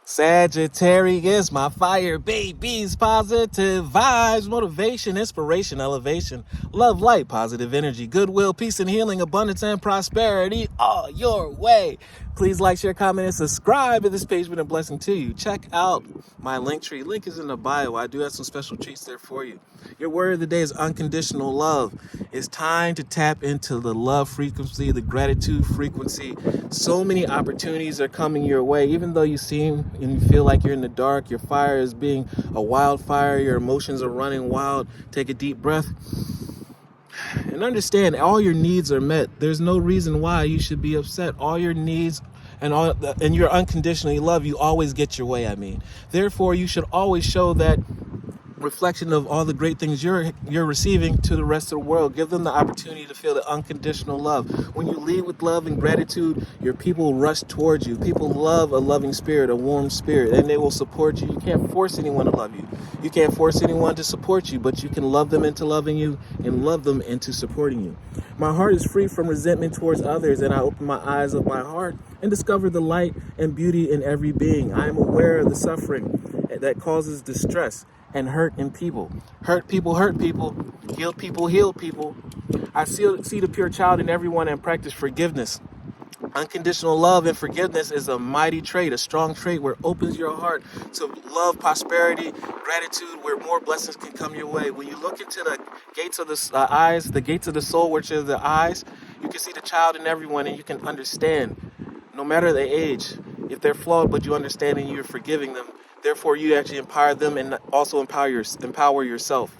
Sagittarius, my fire babies, positive vibes, motivation, inspiration, elevation, love, light, positive energy, goodwill, peace and healing, abundance and prosperity all your way. Please like, share, comment, and subscribe if this page has been a blessing to you. Check out my link tree. Link is in the bio. I do have some special treats there for you. Your word of the day is unconditional love. It's time to tap into the love frequency, the gratitude frequency. So many opportunities are coming your way. Even though you seem and you feel like you're in the dark, your fire is being a wildfire, your emotions are running wild. Take a deep breath and understand all your needs are met. There's no reason why you should be upset. All your needs and you're unconditionally loved. You always get your way. Therefore, you should always show that reflection of all the great things you're receiving to the rest of the world. Give them the opportunity to feel the unconditional love. When you lead with love and gratitude, your people rush towards you. People love a loving spirit, a warm spirit, and they will support you. You can't force anyone to love you. You can't force anyone to support you, but you can love them into loving you and love them into supporting you. My heart is free from resentment towards others, and I open my eyes of my heart and discover the light and beauty in every being. I am aware of the suffering that causes distress and hurt in people. Hurt people hurt people. Healed people heal people. I see the pure child in everyone and practice forgiveness. Unconditional love and forgiveness is a mighty trait, a strong trait where it opens your heart to love, prosperity, gratitude, where more blessings can come your way. When you look into the gates of the eyes, the gates of the soul, which are the eyes, you can see the child in everyone and you can understand, no matter the age, if they're flawed, but you understand and you're forgiving them. Therefore, you actually empower them and also empower yourself.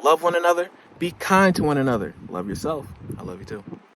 Love one another. Be kind to one another. Love yourself. I love you too.